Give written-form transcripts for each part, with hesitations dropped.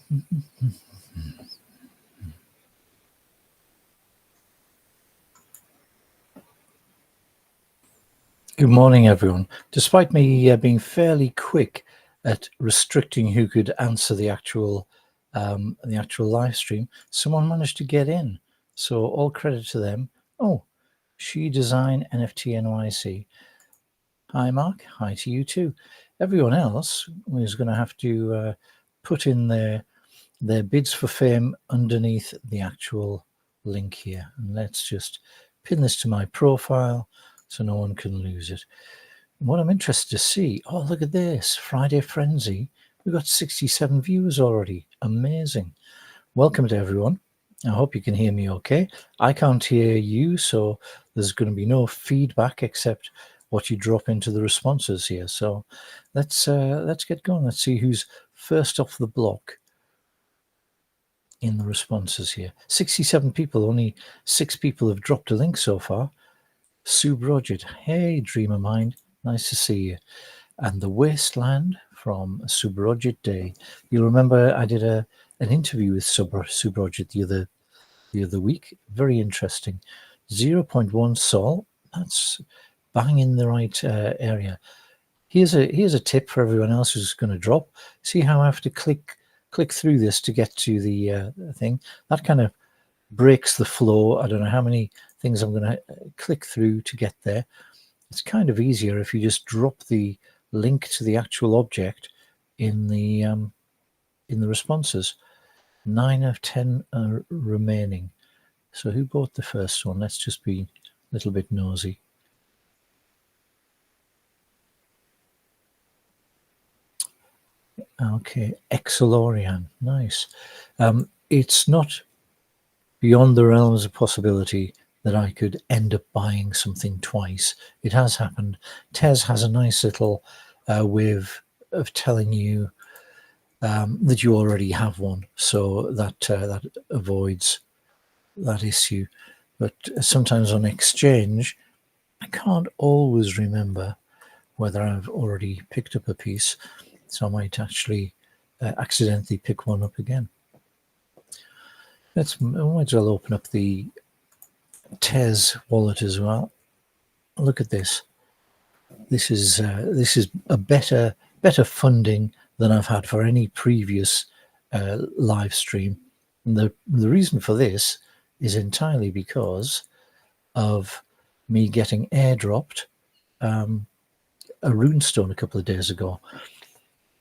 Good morning, everyone. Despite me being fairly quick at restricting who could answer the actual live stream, someone managed to get in. So all credit to them. Oh, She Design NFT NYC. Hi, Mark. Hi to you too. Everyone else is going to have to put in their bids for fame underneath the actual link here. And let's just pin this to my profile so no one can lose it. What I'm interested to see, oh, look at this, Friday Frenzy. We've got 67 viewers already. Amazing. Welcome to everyone. I hope you can hear me okay. I can't hear you, so there's going to be no feedback except what you drop into the responses here. So let's get going. Let's see who's first off the block in the responses here. 67 people, only 6 people have dropped a link so far. Sue Brodget, hey, Dreamer Mind, nice to see you. And The Wasteland from Sue Brodget Day. You'll remember I did an interview with Sue Brodget the other week. Very interesting. 0.1 Sol, that's bang in the right area. Here's a tip for everyone else who's going to drop. See how I have to click through this to get to the thing. That kind of breaks the flow. I don't know how many things I'm going to click through to get there. It's kind of easier if you just drop the link to the actual object in the responses. 9 of 10 are remaining. So who bought the first one? Let's just be a little bit nosy. Okay, Exolorian, nice. It's not beyond the realms of possibility that I could end up buying something twice. It has happened. Tez has a nice little way of telling you that you already have one, so that avoids that issue. But sometimes on exchange, I can't always remember whether I've already picked up a piece, so I might actually accidentally pick one up again. I might as well open up the Tez wallet as well. Look at this. This is a better funding than I've had for any previous live stream. And the reason for this is entirely because of me getting airdropped a runestone a couple of days ago.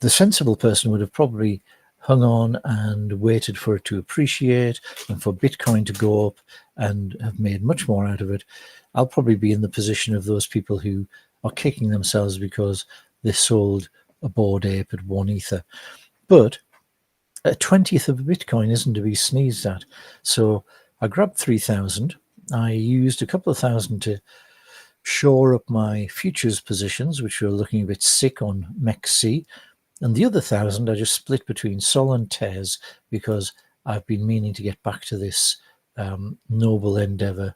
The sensible person would have probably hung on and waited for it to appreciate and for Bitcoin to go up and have made much more out of it. I'll probably be in the position of those people who are kicking themselves because they sold a Bored Ape at 1 Ether. But a 20th of a Bitcoin isn't to be sneezed at. So I grabbed 3,000. I used a couple of thousand to shore up my futures positions, which were looking a bit sick on MEXC. And the other 1,000 I just split between Sol and Tez because I've been meaning to get back to this noble endeavor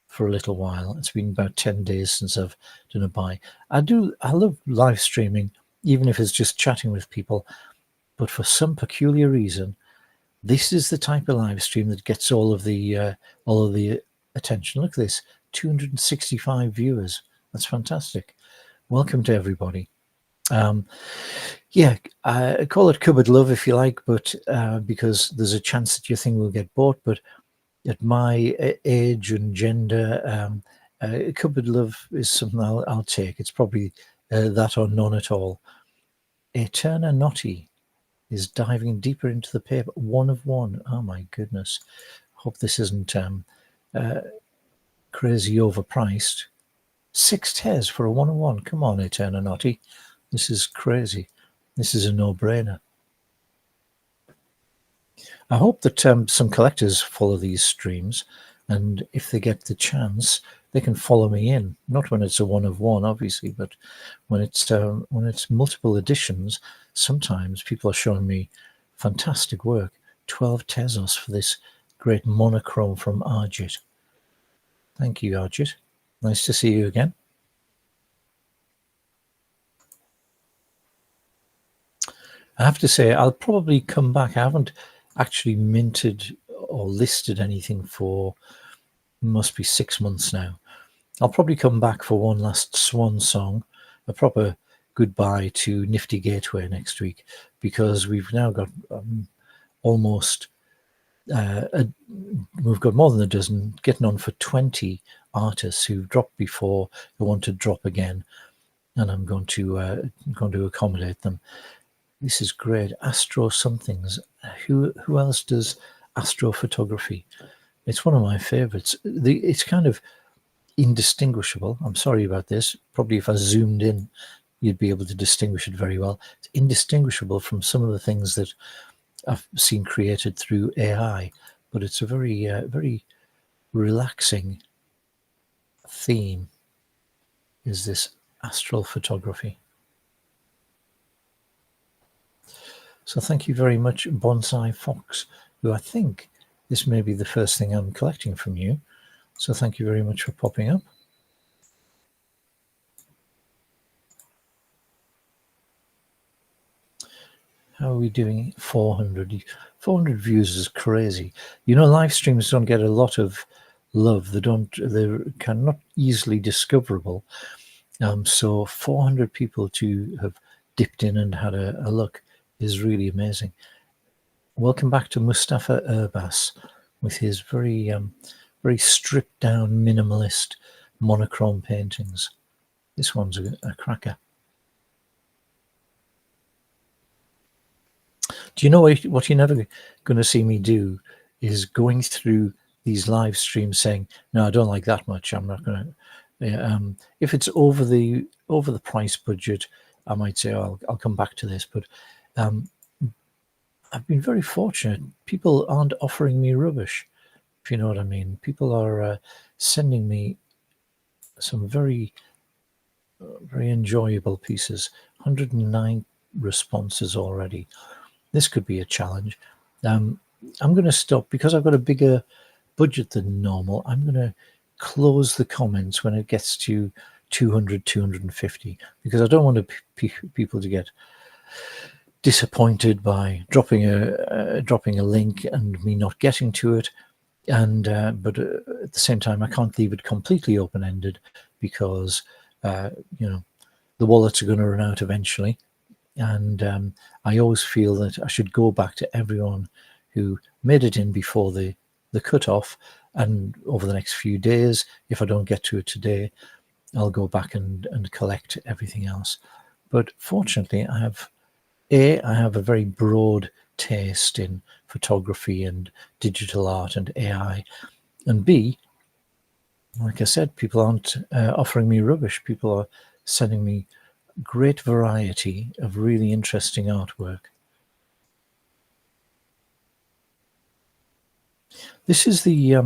for a little while. It's been about 10 days since I've done a buy. I love live streaming, even if it's just chatting with people. But for some peculiar reason, this is the type of live stream that gets all of the attention. Look at this, 265 viewers. That's fantastic. Welcome to everybody. Yeah, call it cupboard love if you like, but because there's a chance that your thing will get bought. But at my age and gender, cupboard love is something I'll take. It's probably that or none at all. Eterna Notti is diving deeper into the paper. 1 of 1. Oh my goodness. Hope this isn't crazy overpriced. 6 Tez for a 1 of 1. Come on, Eterna Notti. This is crazy. This is a no-brainer. I hope that some collectors follow these streams, and if they get the chance, they can follow me in. Not when it's a 1 of 1, obviously, but when it's multiple editions, sometimes people are showing me fantastic work. 12 Tezos for this great monochrome from Arjit. Thank you, Arjit. Nice to see you again. I have to say, I'll probably come back. I haven't actually minted or listed anything for must be 6 months now. I'll probably come back for one last swan song, a proper goodbye to Nifty Gateway next week, because we've now got almost we've got more than a dozen, getting on for 20 artists who've dropped before, who want to drop again, and I'm going to accommodate them. This is great. Astro somethings. Who else does astrophotography? It's one of my favorites. It's kind of indistinguishable. I'm sorry about this. Probably if I zoomed in, you'd be able to distinguish it very well. It's indistinguishable from some of the things that I've seen created through AI, but it's a very relaxing theme. Is this astral photography? So thank you very much, Bonsai Fox, who I think this may be the first thing I'm collecting from you. So thank you very much for popping up. How are we doing? 400 views is crazy. You know, live streams don't get a lot of love. They're kind of not easily discoverable. So 400 people to have dipped in and had a look is really amazing. Welcome back to Mustafa Urbas with his very stripped down minimalist monochrome paintings. This one's a cracker. Do you know what you're never going to see me do is going through these live streams saying, no, I don't like that much. I'm not going to. If it's over the price budget, I might say, oh, I'll come back to this. But I've been very fortunate. People aren't offering me rubbish, if you know what I mean. People are sending me some very enjoyable pieces. 109 responses already. This could be a challenge. I'm going to stop because I've got a bigger budget than normal. I'm going to close the comments when it gets to 200, 250, because I don't want people to get disappointed by dropping a link and me not getting to it. And but at the same time, I can't leave it completely open-ended, because you know, the wallets are going to run out eventually. And I always feel that I should go back to everyone who made it in before the cutoff, and over the next few days, if I don't get to it today, I'll go back and collect everything else. But fortunately, I have a very broad taste in photography and digital art and AI, and B, like I said, people aren't offering me rubbish. People are sending me great variety of really interesting artwork. This is the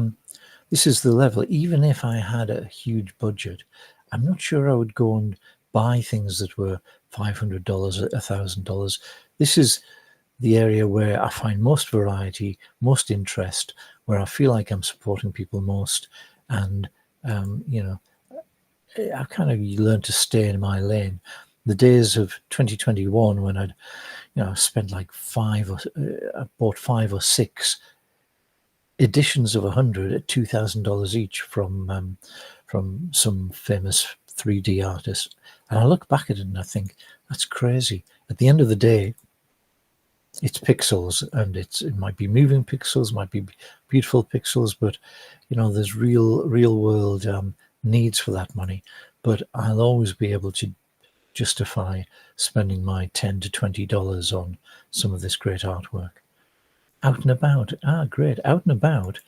level. Even if I had a huge budget, I'm not sure I would go and buy things that were $500, $1,000. This is the area where I find most variety, most interest, where I feel like I'm supporting people most, and you know, I kind of learned to stay in my lane. The days of 2021 when I'd, spent like I bought 5 or 6 editions of 100 at $2,000 each from some famous 3D artist, and I look back at it and I think that's crazy. At the end of the day, it's pixels, and it might be moving pixels, might be beautiful pixels, but there's real world needs for that money. But I'll always be able to justify spending my $10 to $20 on some of this great artwork. Out and About. Great. Out and About.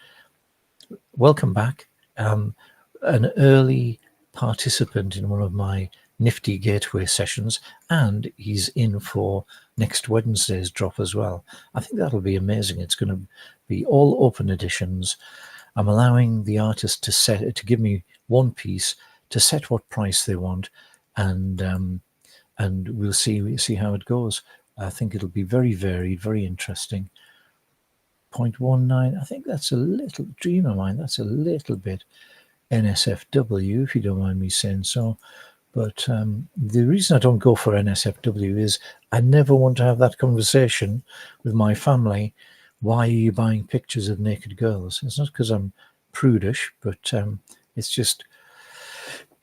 Welcome back. An early participant in one of my Nifty Gateway sessions, and he's in for next Wednesday's drop as well. I think that'll be amazing. It's going to be all open editions. I'm allowing the artist to give me one piece, to set what price they want, and we'll see how it goes. I think it'll be very varied, very interesting. 0.19. I think that's a little dream of mine. That's a little bit NSFW, if you don't mind me saying so. But the reason I don't go for NSFW is I never want to have that conversation with my family. Why are you buying pictures of naked girls? It's not because I'm prudish, but it's just,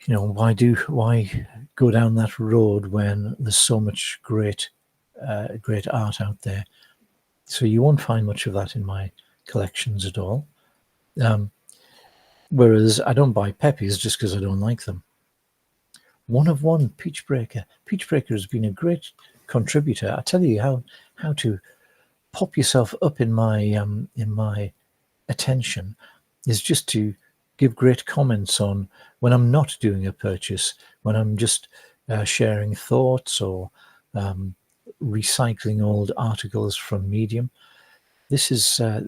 why go down that road when there's so much great art out there? So you won't find much of that in my collections at all. Whereas I don't buy Peppies just because I don't like them. One of one, Peach Breaker. Peach Breaker has been a great contributor. I tell you how to pop yourself up in my attention is just to give great comments on when I'm not doing a purchase, when I'm just sharing thoughts or recycling old articles from Medium. This is I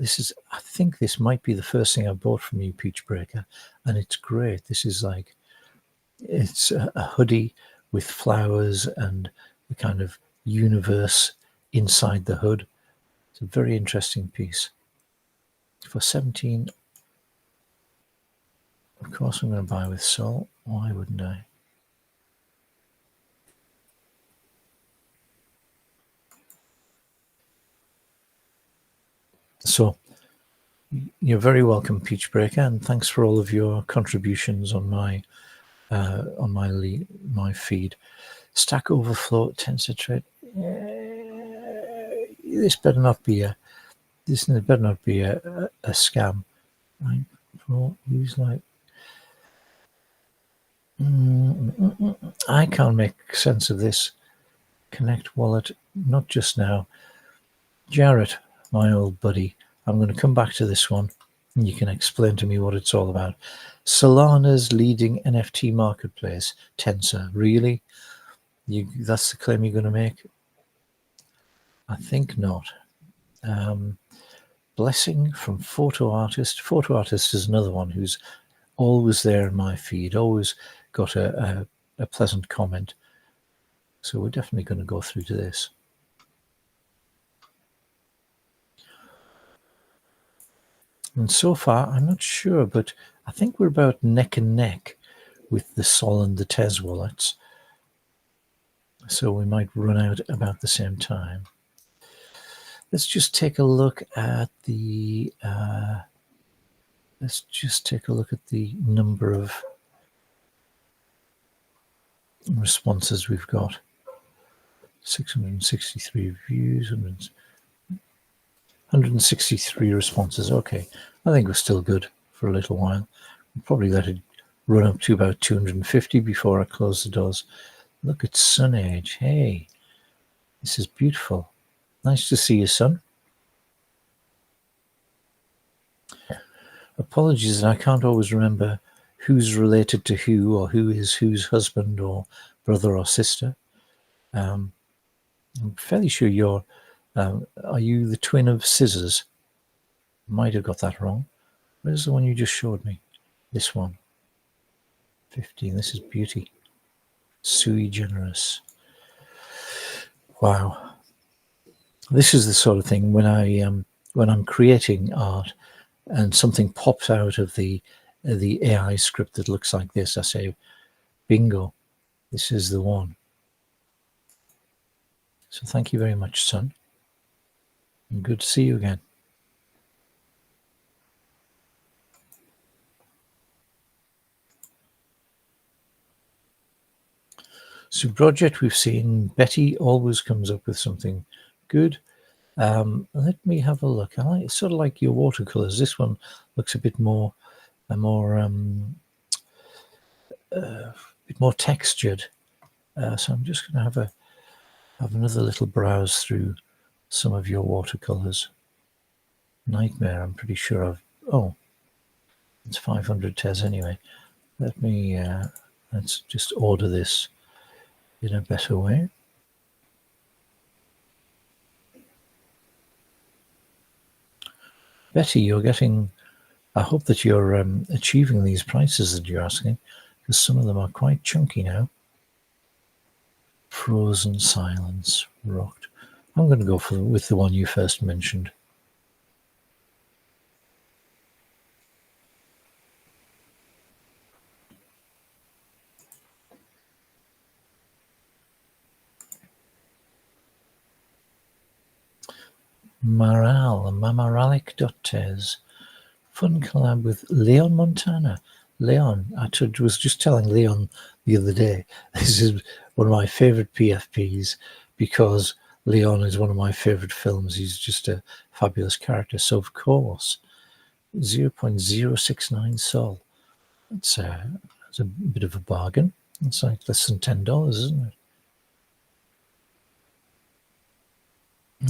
think this might be the first thing I bought from you, Peach Breaker, and it's great. This is like it's a hoodie with flowers and the kind of universe inside the hood. It's a very interesting piece. For 17, of course I'm going to buy with salt. Why wouldn't I? So you're very welcome, Peach Breaker, and thanks for all of your contributions on my my feed. Stack Overflow tends to trade. This better not be a scam. Right? Use like I can't make sense of this. Connect wallet, not just now. Jarrett, my old buddy, I'm going to come back to this one and you can explain to me what it's all about. Solana's leading NFT marketplace, Tensor. Really? That's the claim you're going to make? I think not. Blessing from Photo Artist. Photo Artist is another one who's always there in my feed, always got a pleasant comment. So we're definitely going to go through to this. And so far, I'm not sure, but I think we're about neck and neck with the Sol and the Tez wallets. So we might run out about the same time. Let's just take a look at the number of responses we've got. 663 views, 163 responses. Okay, I think we're still good for a little while. We'll probably let it run up to about 250 before I close the doors. Look at Sun Age. Hey, this is beautiful. Nice to see you, son. Apologies that I can't always remember who's related to who or who is whose husband or brother or sister. I'm fairly sure you're... are you the twin of Scissors? Might have got that wrong. Where's the one you just showed me? This one. 15. This is beauty. Sui generis. Wow. This is the sort of thing when I'm creating art and something pops out of the AI script that looks like this, I say, bingo, this is the one. So thank you very much, son. And good to see you again. So project we've seen, Betty always comes up with something good. Let me have a look. I like, sort of like your watercolors. This one looks a bit more textured. So I'm just going to have another little browse through some of your watercolors. Nightmare, I'm pretty sure I've... Oh, it's 500 Tez anyway. Let me... let's just order this in a better way. Betty, you're getting... I hope that you're achieving these prices that you're asking, because some of them are quite chunky now. Frozen Silence, rocked. I'm going to go with the one you first mentioned. Mamaralik.tez. Fun collab with Leon Montana. Leon, was just telling Leon the other day, this is one of my favourite PFPs because Leon is one of my favourite films. He's just a fabulous character. So, of course, 0.069 Sol. That's a bit of a bargain. It's like less than $10, isn't it?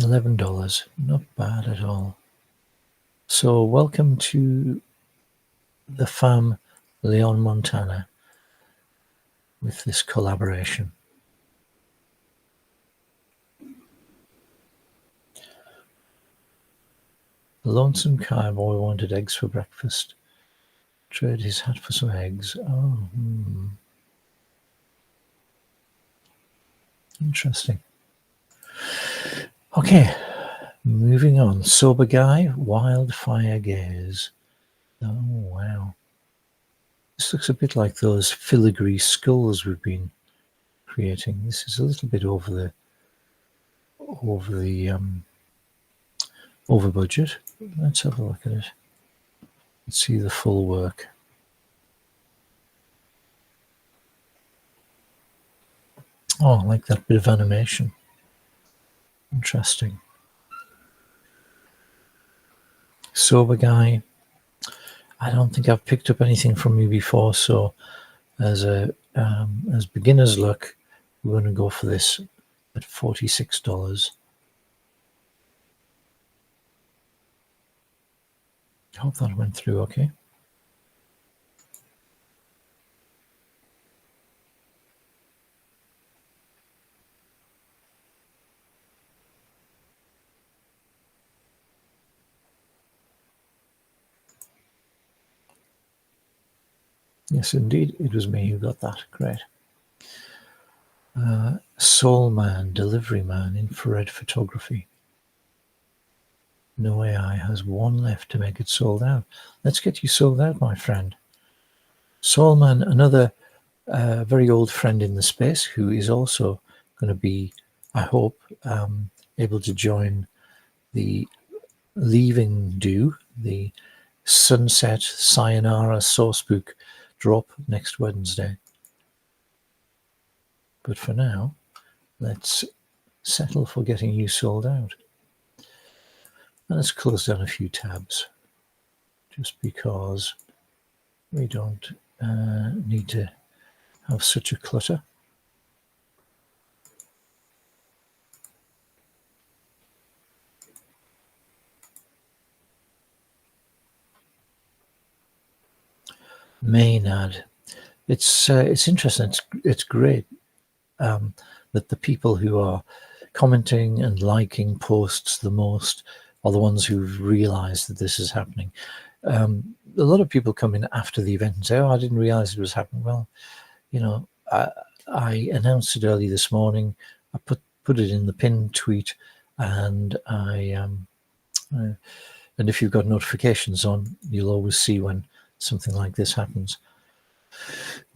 $11. Not bad at all. So welcome to the fam, Leon Montana, with this collaboration. The lonesome cowboy wanted eggs for breakfast. Trade his hat for some eggs. Oh, interesting. Okay, moving on. Sober guy, wildfire gaze. Oh, wow. This looks a bit like those filigree skulls we've been creating. This is a little bit over budget. Let's have a look at it. Let's see the full work. Oh, I like that bit of animation. Interesting. Sober guy. I don't think I've picked up anything from you before, so as beginner's luck, we're going to go for this at $46. I hope that went through okay. Yes, indeed, it was me who got that. Great. Soul Man, Delivery Man, Infrared Photography. No AI has one left to make it sold out. Let's get you sold out, my friend. Soul Man, another very old friend in the space who is also going to be, I hope, able to join the Leaving Do, the Sunset Sayonara Sourcebook drop next Wednesday. But for now, let's settle for getting you sold out. And let's close down a few tabs, just because we don't need to have such a clutter. Maynard. It's interesting. It's great that the people who are commenting and liking posts the most are the ones who've realised that this is happening. A lot of people come in after the event and say, "Oh, I didn't realise it was happening." Well, I announced it early this morning. I put it in the pinned tweet, and and if you've got notifications on, you'll always see when something like this happens.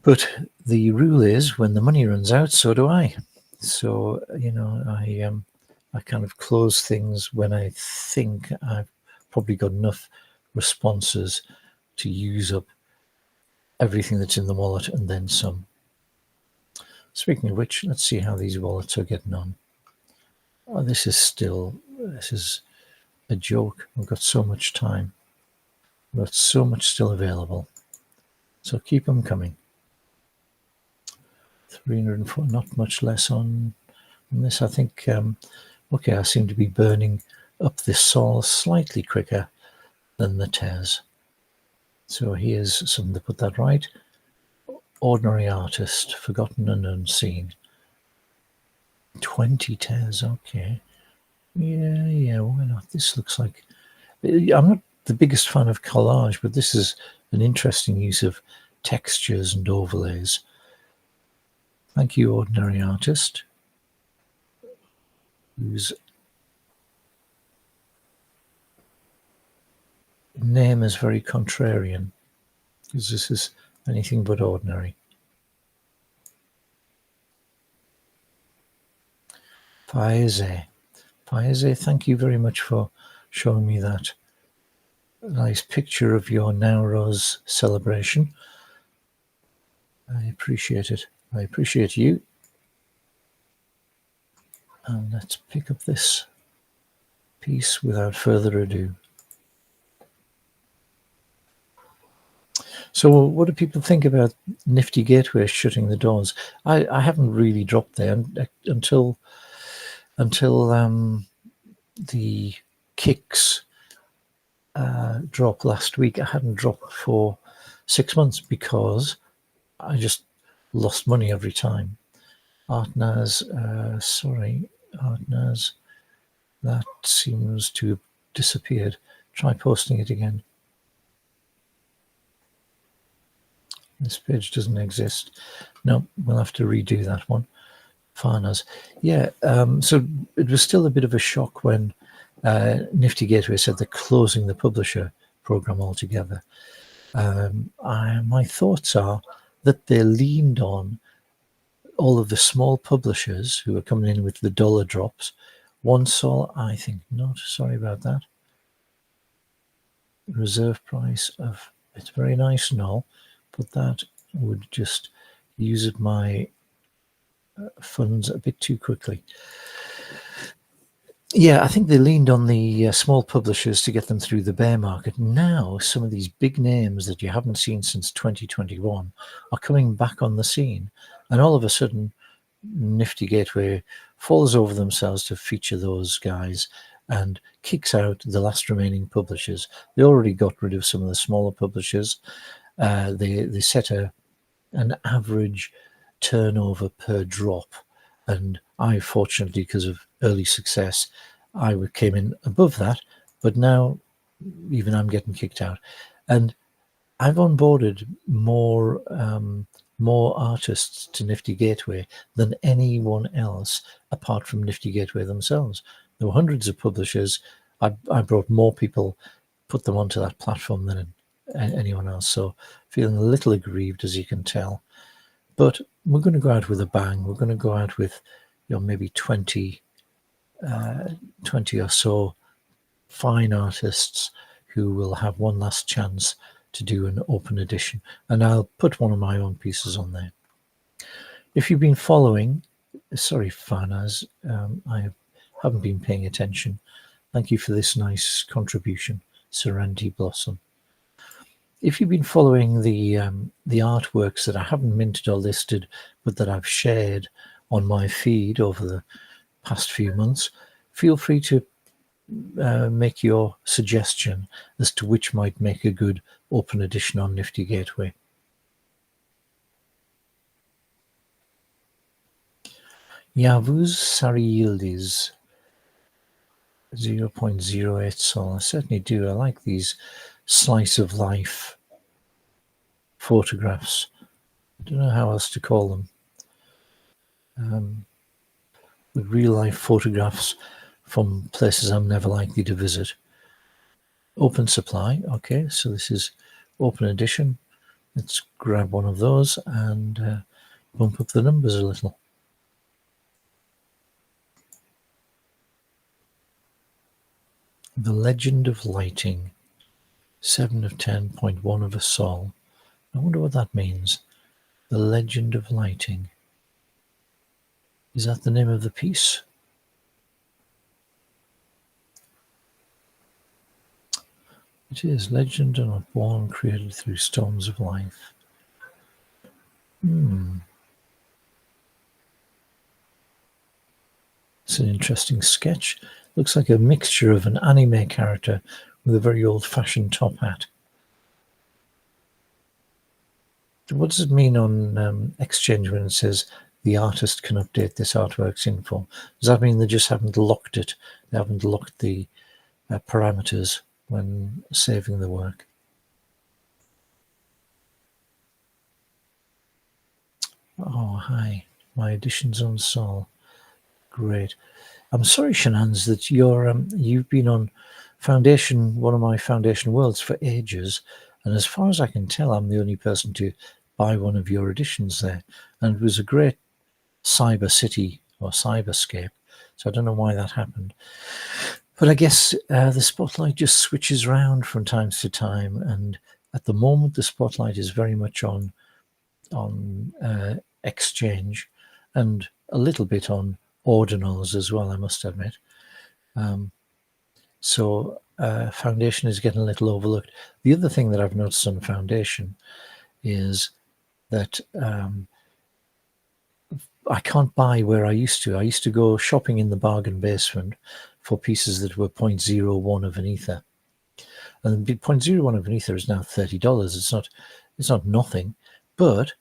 But the rule is, when the money runs out, so do I. So I kind of close things when I think I've probably got enough responses to use up everything that's in the wallet and then some. Speaking of which, let's see how these wallets are getting on. Oh, this is a joke. We've got so much time. We've got so much still available. So keep them coming. 304, not much less on this. I think, okay, I seem to be burning up this Sol slightly quicker than the Tez. So here's something to put that right. Ordinary Artist, Forgotten and Unseen. 20 Tez, okay. Yeah, why not? This looks like... I'm not the biggest fan of collage, but this is an interesting use of textures and overlays. Thank you, Ordinary Artist, whose name is very contrarian, because this is anything but ordinary. Faeze, Faize, thank you very much for showing me that nice picture of your Nowruz celebration. I appreciate it. I appreciate you. And let's pick up this piece without further ado. So what do people think about Nifty Gateway shutting the doors? I haven't really dropped there until the kicks drop last week. I hadn't dropped for 6 months because I just lost money every time. Artnaz, Artnaz, that seems to have disappeared. Try posting it again. This page doesn't exist. No, we'll have to redo that one. Farnaz. Yeah, so it was still a bit of a shock when Nifty Gateway said they're closing the publisher program altogether. My thoughts are that they leaned on all of the small publishers who are coming in with the dollar drops. One Sol, I think not. Sorry about that. Reserve price of, it's very nice and all, but that would just use my funds a bit too quickly. Yeah, I think they leaned on the small publishers to get them through the bear market. Now, some of these big names that you haven't seen since 2021 are coming back on the scene. And all of a sudden, Nifty Gateway falls over themselves to feature those guys and kicks out the last remaining publishers. They already got rid of some of the smaller publishers. They set an average turnover per drop. And I, fortunately, because of early success, I came in above that. But now, even I'm getting kicked out. And I've onboarded more artists to Nifty Gateway than anyone else, apart from Nifty Gateway themselves. There were hundreds of publishers. I brought more people, put them onto that platform than anyone else. So feeling a little aggrieved, as you can tell. But we're going to go out with a bang. We're going to go out with, maybe 20 or so fine artists who will have one last chance to do an open edition. And I'll put one of my own pieces on there. If you've been following, sorry, Farnaz, I haven't been paying attention. Thank you for this nice contribution, Serenity Blossom. If you've been following the artworks that I haven't minted or listed, but that I've shared on my feed over the past few months, feel free to make your suggestion as to which might make a good open edition on Nifty Gateway. Yavuz Sariyildiz 0.08 Sol. I certainly do. I like these slice of life photographs. I don't know how else to call them. With real life photographs from places I'm never likely to visit. Open supply. Okay, so this is open edition. Let's grab one of those and bump up the numbers a little. The Legend of Lighting, 7 of 10.1 of a Sol. I wonder what that means. The Legend of Lighting. Is that the name of the piece? It is. Legend are not born, created through storms of life. It's an interesting sketch. Looks like a mixture of an anime character with a very old-fashioned top hat. What does it mean on Exchange when it says the artist can update this artwork's info? Does that mean they just haven't locked it? They haven't locked the parameters when saving the work? Oh, hi. My editions on Sol. Great. I'm sorry, Shananz, that you've been on Foundation, one of my Foundation Worlds for ages, and as far as I can tell, I'm the only person to buy one of your editions there. And it was a great cyber city or cyberscape. So I don't know why that happened. But I guess the spotlight just switches around from time to time, and at the moment the spotlight is very much on exchange, and a little bit on ordinals as well, I must admit. So foundation is getting a little overlooked. The other thing that I've noticed on foundation is that I can't buy where I used to. I used to go shopping in the bargain basement for pieces that were 0.01 of an ether. And 0.01 of an ether is now $30. It's not nothing. But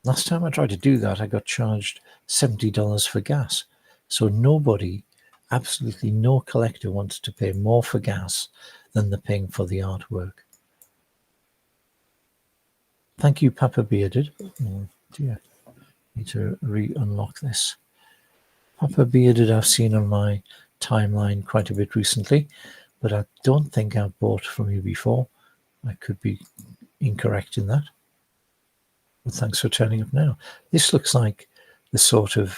last time I tried to do that, I got charged $70 for gas. So nobody, absolutely no collector, wants to pay more for gas than they're paying for the artwork. Thank you, Papa Bearded. Oh dear. Need to re-unlock this. Papa Bearded I've seen on my timeline quite a bit recently, but I don't think I've bought from you before. I could be incorrect in that. But thanks for turning up now. This looks like the sort of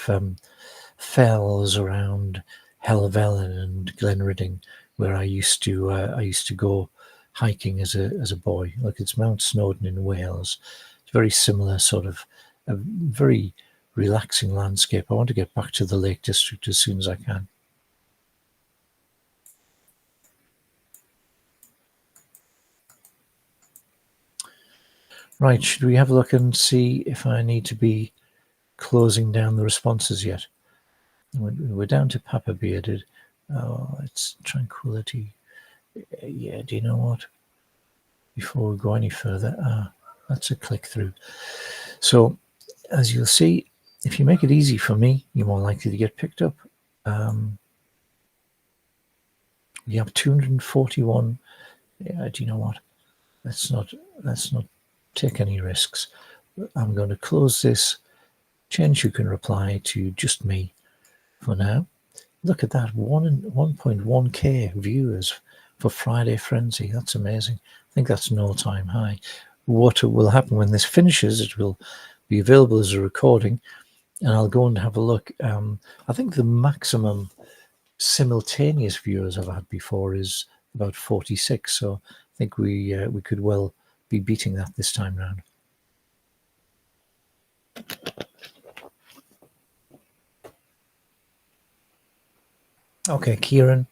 fells around Helvellyn and Glenridding where I used to go hiking as a boy. Look, it's Mount Snowdon in Wales. It's very similar, sort of a very relaxing landscape. I want to get back to the Lake District as soon as I can. Right, should we have a look and see if I need to be closing down the responses yet? We're down to Papa Bearded. Oh, it's Tranquility. Yeah, do you know what? Before we go any further, that's a click through. So, as you'll see, if you make it easy for me, you're more likely to get picked up. We have 241. Yeah, do you know what? Let's not take any risks. I'm going to close this. Change you can reply to just me for now. Look at that, 1.1k viewers for Friday Frenzy. That's amazing. I think that's an all-time high. What will happen when this finishes, it will be available as a recording, and I'll go and have a look. I think the maximum simultaneous viewers I've had before is about 46, so I think we could well be beating that this time round. Okay, Kieran,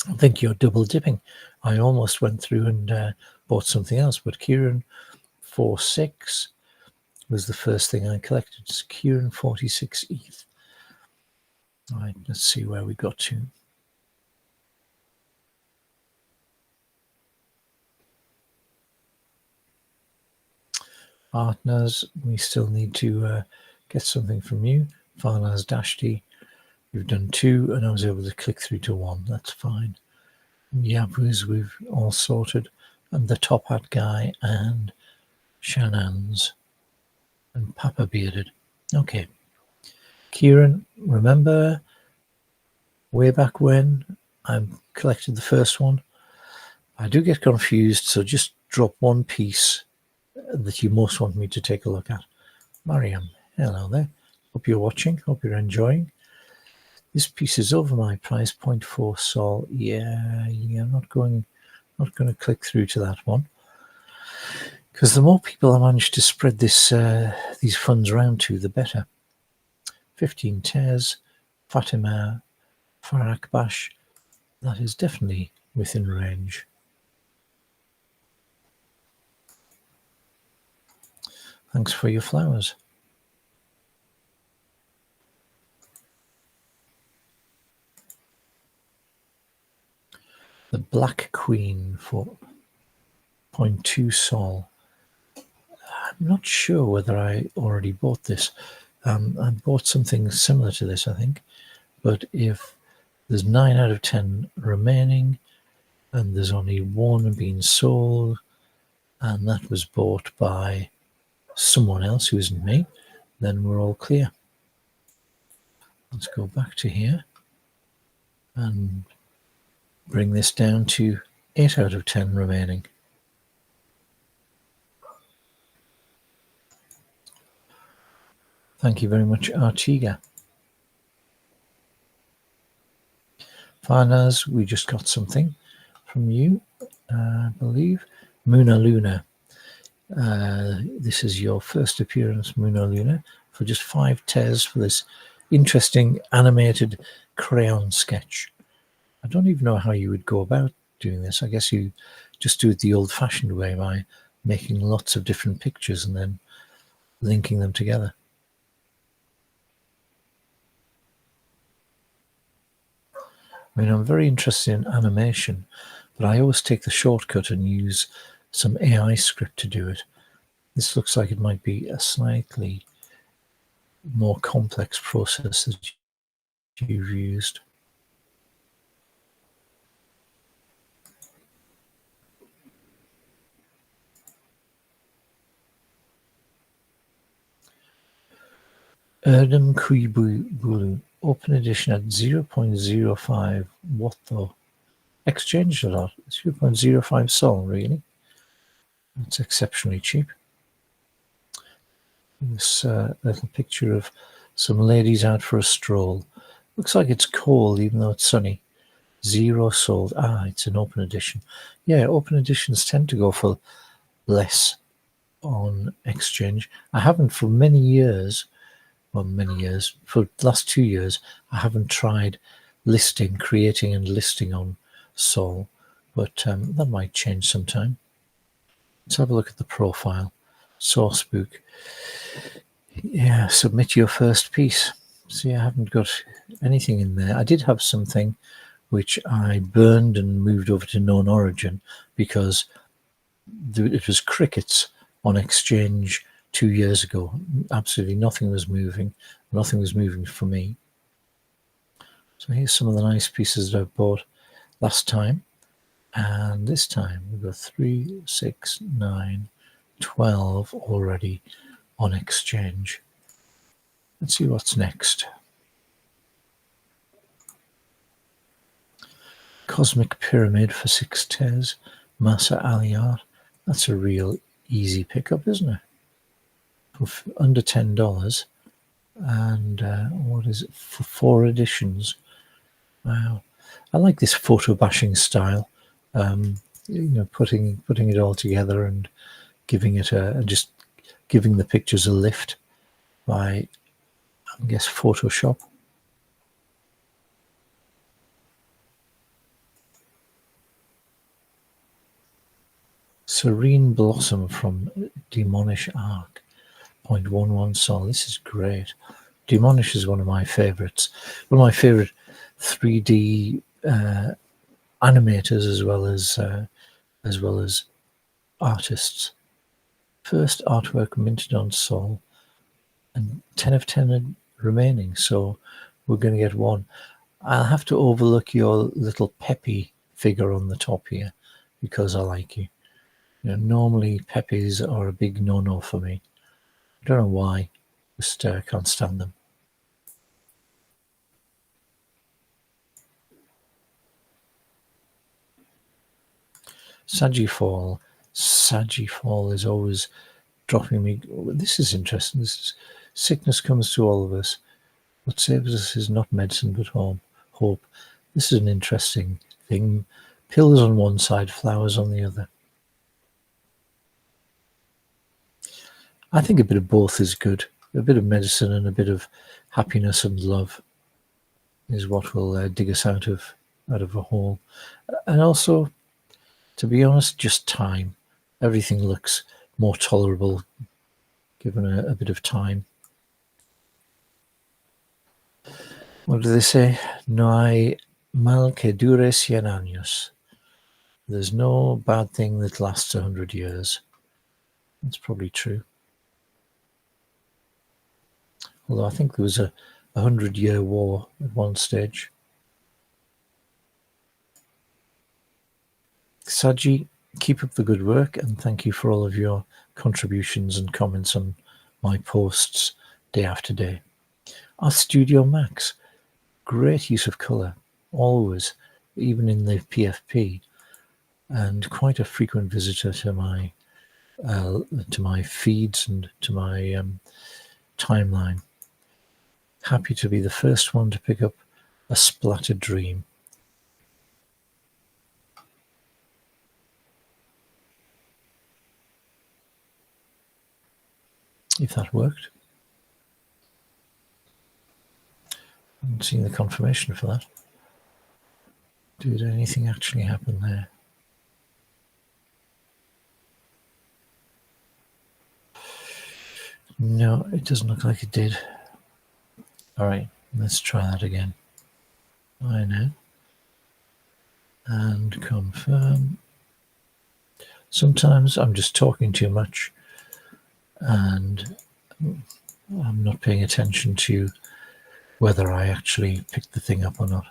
I think you're double dipping. I almost went through and bought something else, but Kieran 46 was the first thing I collected. It's Kieran 46 ETH. All right, let's see where we got to. Partners, we still need to get something from you. Farnaz Dashti, you've done 2, and I was able to click through to 1. That's fine. Yabuz, we've all sorted. And the Top Hat guy, and Shannon's, and Papa Bearded. Okay. Kieran, remember way back when I collected the first one? I do get confused, so just drop one piece that you most want me to take a look at. Mariam, hello there. Hope you're watching. Hope you're enjoying. This piece is over my price, 0.4 sol. Yeah, I'm not going to click through to that one, because the more people I manage to spread these funds around to, the better. 15 Tez, Fatima, Farakbash. That is definitely within range. Thanks for your flowers. The Black Queen for 0.2 sol. I'm not sure whether I already bought this. I bought something similar to this, I think. But if there's 9 out of 10 remaining, and there's only 1 being sold, and that was bought by someone else who isn't me, then we're all clear. Let's go back to here and bring this down to 8 out of 10 remaining. Thank you very much, Artiga. Farnaz, we just got something from you, I believe. Muna Luna. This is your first appearance, Muna Luna, for just 5 Tez for this interesting animated crayon sketch. I don't even know how you would go about doing this. I guess you just do it the old-fashioned way by making lots of different pictures and then linking them together. I mean, I'm very interested in animation, but I always take the shortcut and use some AI script to do it. This looks like it might be a slightly more complex process that you've used. Erdem Kuibulu, open edition at 0.05. What the? Exchanged a lot. 0.05 sol, really? That's exceptionally cheap. This little picture of some ladies out for a stroll. Looks like it's cold, even though it's sunny. 0 sold. Ah, it's an open edition. Yeah, open editions tend to go for less on exchange. I haven't for many years, for the last 2 years, I haven't tried creating and listing on Sol, but that might change sometime. Let's have a look at the profile. Sourcebook. Yeah, submit your first piece. See, I haven't got anything in there. I did have something which I burned and moved over to known origin because it was crickets on exchange 2 years ago. Absolutely nothing was moving. Nothing was moving for me. So here's some of the nice pieces that I bought last time. And this time we've got 3, 6, 9, 12 already on exchange. Let's see what's next. Cosmic Pyramid for 6 Tez. Masa Aliar. That's a real easy pickup, isn't it? For under $10. And what is it? For 4 editions. Wow. I like this photo bashing style. Putting it all together and giving it just giving the pictures a lift by, I guess, Photoshop. Serene Blossom from Demonish Arc, 0.11 sol. This is great. Demonish is one of my favorites. One of my favorite 3D animators as well as artists. First artwork minted on Sol, and 10 of 10 remaining. So we're going to get one. I'll have to overlook your little Peppy figure on the top here because I like you. Normally Peppies are a big no-no for me. I don't know why. Just can't stand them. Sagifall. Sagifall is always dropping me. This is interesting. Sickness comes to all of us. What saves us is not medicine but hope. This is an interesting thing. Pills on one side, flowers on the other. I think a bit of both is good. A bit of medicine and a bit of happiness and love is what will dig us out of a hole. And also, to be honest, just time. Everything looks more tolerable given a bit of time. What do they say? No hay mal que dure 100 años. There's no bad thing that lasts 100 years. That's probably true. Although I think there was a 100-year war at one stage. Saji, keep up the good work and thank you for all of your contributions and comments on my posts day after day. Our Studio Max, great use of colour, always, even in the PFP, and quite a frequent visitor to my feeds and to my timeline. Happy to be the first one to pick up A Splattered Dream. if that worked. I haven't seen the confirmation for that. Did anything actually happen there? No, it doesn't look like it did. All right, let's try that again. I know. And confirm. Sometimes I'm just talking too much and I'm not paying attention to whether I actually picked the thing up or not.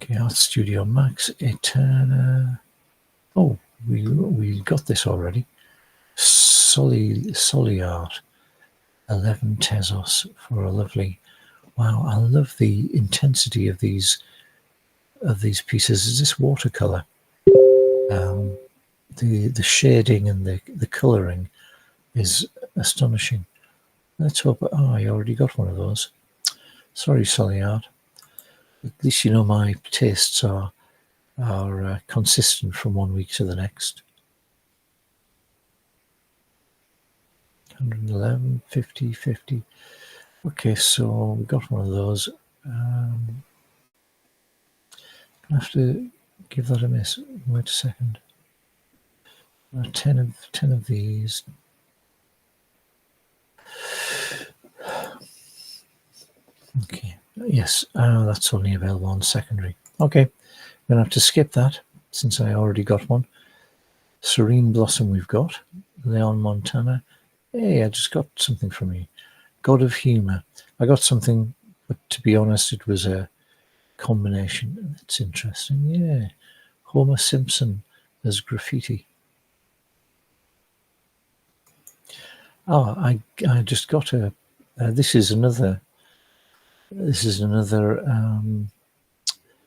Okay, Art Studio Max, Eterna. Oh, we got this already. Soli Art, 11 Tezos for a lovely. Wow, I love the intensity of these pieces. Is this watercolor? The shading and the coloring is astonishing. Let's hope. Oh, I already got one of those. Sorry, Solly Art. At least you know my tastes are consistent from one week to the next. 111, 50, 50. Okay, so we got one of those. I have to give that a miss. Wait a second. 10 of these. Okay. Yes, that's only available on secondary. Okay, I'm going to have to skip that since I already got one. Serene Blossom we've got. Leon Montana. Hey, I just got something from you. God of Humour. I got something, but to be honest, it was a combination. That's interesting. Yeah. Homer Simpson as graffiti. Oh, I just got a. This is another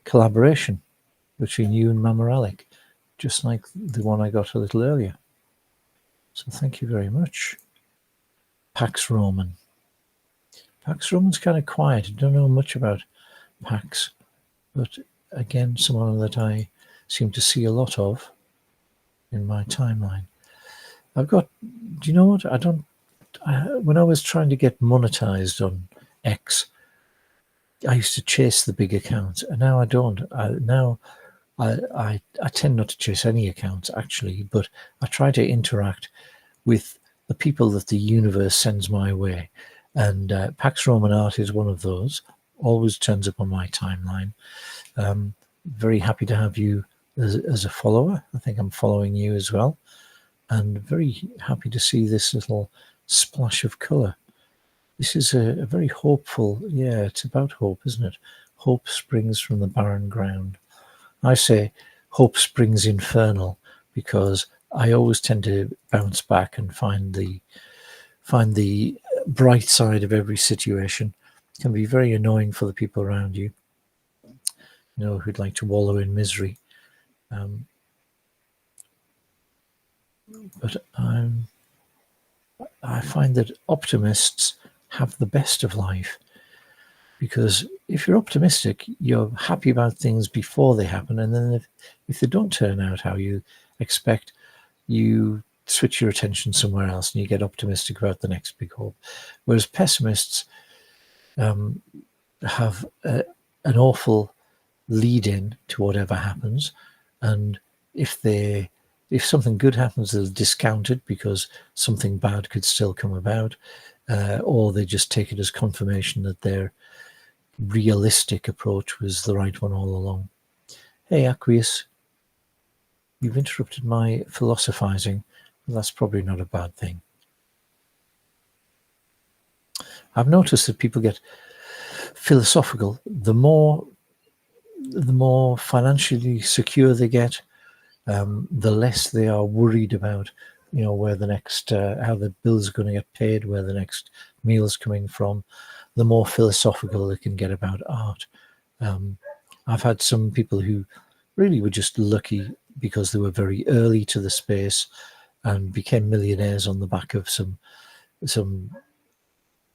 collaboration between you and Mama Alec, just like the one I got a little earlier. So thank you very much. Pax Roman. Pax Roman's kind of quiet. I don't know much about Pax, but again, someone that I seem to see a lot of in my timeline. I've got. Do you know what? When I was trying to get monetized on X, I used to chase the big accounts, and now I don't. I tend not to chase any accounts actually, but I try to interact with the people that the universe sends my way, and Pax Roman Art is one of those. Always turns up on my timeline. Very happy to have you as a follower. I think I'm following you as well, and very happy to see this little splash of colour. This is a very hopeful, yeah, it's about hope, isn't it? Hope springs from the barren ground. I say hope springs infernal because I always tend to bounce back and find the bright side of every situation. It can be very annoying for the people around you, who'd like to wallow in misery. But I find that optimists have the best of life, because if you're optimistic, you're happy about things before they happen, and then if they don't turn out how you expect, you switch your attention somewhere else and you get optimistic about the next big hope. Whereas pessimists have an awful lead-in to whatever happens, and if something good happens, they'll discount it because something bad could still come about, or they just take it as confirmation that their realistic approach was the right one all along. Hey, Aqueous, you've interrupted my philosophizing. Well, that's probably not a bad thing. I've noticed that people get philosophical. The more financially secure they get, the less they are worried about, where the next, how the bills are going to get paid, where the next meal is coming from. The more philosophical they can get about art. I've had some people who really were just lucky because they were very early to the space and became millionaires on the back of some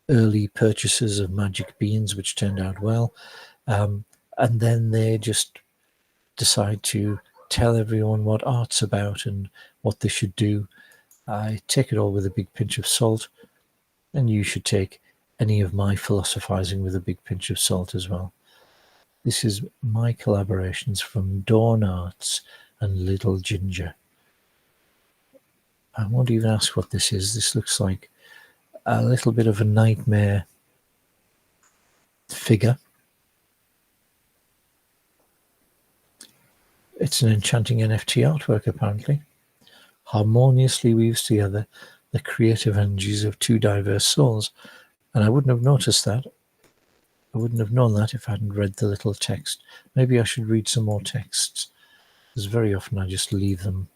early purchases of magic beans, which turned out well. And then they just decide to tell everyone what art's about and what they should do. I take it all with a big pinch of salt, and you should take any of my philosophizing with a big pinch of salt as well. This is my collaborations from Dawn Arts and Little Ginger. I won't even ask what this is. This looks like a little bit of a nightmare figure. It's an enchanting NFT artwork, apparently. Harmoniously weaves together the creative energies of two diverse souls. And I wouldn't have noticed that. I wouldn't have known that if I hadn't read the little text. Maybe I should read some more texts, because very often I just leave them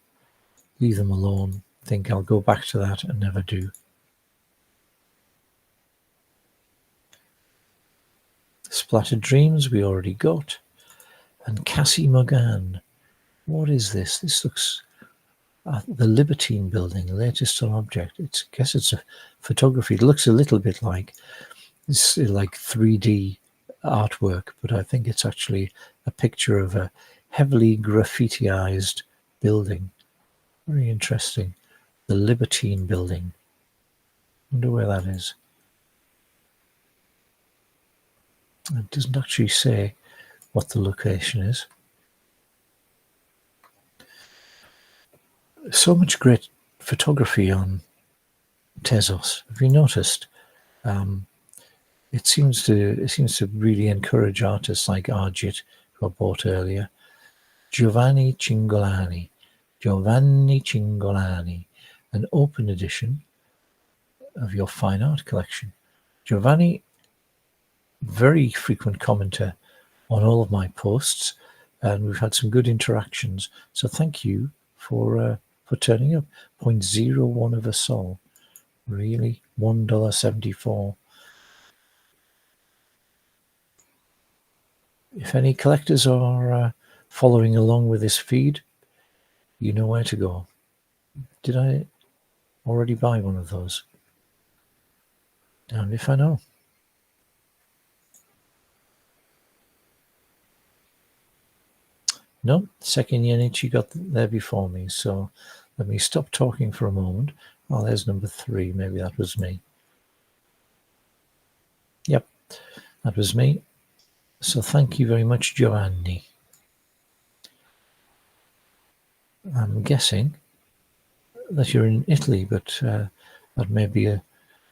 alone, think I'll go back to that and never do. Splattered Dreams we already got. And Cassie Morgan. What is this? This looks the Libertine Building, latest on object. I guess it's a photography. It looks a little bit like it's like 3D artwork, but I think it's actually a picture of a heavily graffitiized building. Very interesting. The Libertine Building. Wonder where that is. It doesn't actually say what the location is. So much great photography on Tezos. Have you noticed? It seems to really encourage artists like Arjit, who I bought earlier, Giovanni Cingolani, an open edition of your fine art collection. Giovanni, very frequent commenter on all of my posts, and we've had some good interactions. So thank you for turning up. 0.01 of a sol. Really? $1.74. If any collectors are following along with this feed, you know where to go. Did I already buy one of those? Damned if I know. No, second Yenichi got there before me, so let me stop talking for a moment. Oh, there's number 3. Maybe that was me. Yep, that was me. So thank you very much, Giovanni. I'm guessing that you're in Italy, but that may be a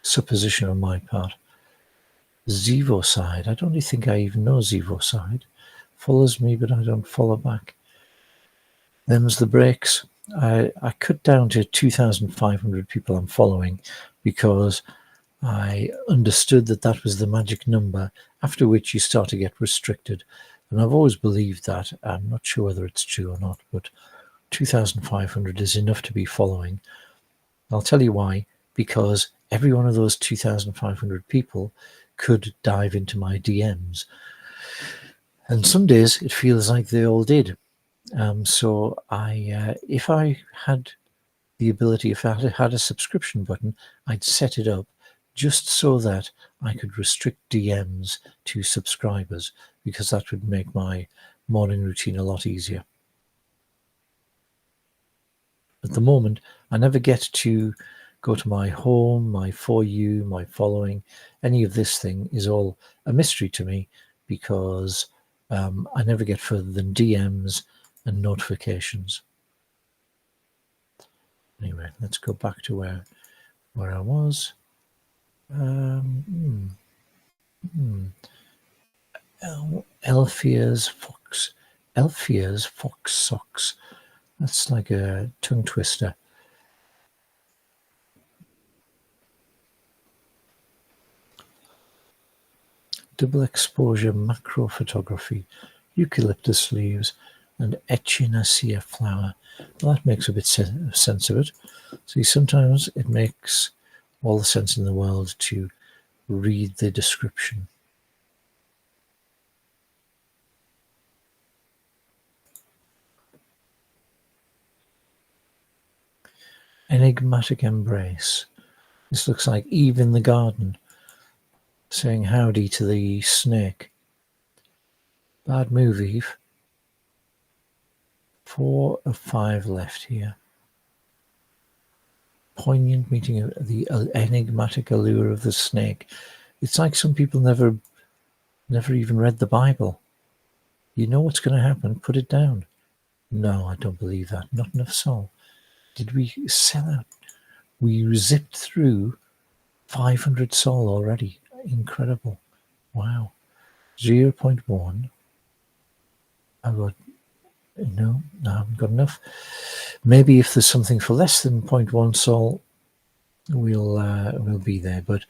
supposition on my part. Zevoside. I don't really think I even know Zevoside. Follows me, but I don't follow back. Them's the breaks. I cut down to 2,500 people I'm following because I understood that that was the magic number, after which you start to get restricted. And I've always believed that. I'm not sure whether it's true or not, but 2,500 is enough to be following. I'll tell you why. Because every one of those 2,500 people could dive into my DMs. And some days it feels like they all did. So if I had the ability, if I had a subscription button, I'd set it up just so that I could restrict DMs to subscribers, because that would make my morning routine a lot easier. At the moment, I never get to go to my home, my For You, my following. Any of this thing is all a mystery to me, because I never get further than DMs and notifications. Anyway, let's go back to where I was. Elfia's Fox Socks. That's like a tongue twister. Double exposure macro photography, eucalyptus leaves, and echinacea flower. Well, that makes a bit sense of it. See, sometimes it makes all the sense in the world to read the description. Enigmatic embrace. This looks like Eve in the garden saying howdy to the snake. Bad move, Eve. 4 of 5 left here. Poignant meeting of the enigmatic allure of the snake. It's like some people never even read the Bible. You know what's going to happen. Put it down. No, I don't believe that. Not enough soul. Did we sell out? We zipped through 500 soul already. Incredible. Wow. 0.1. I've got, no, I haven't got enough. Maybe if there's something for less than 0.1 soul, we'll be there. But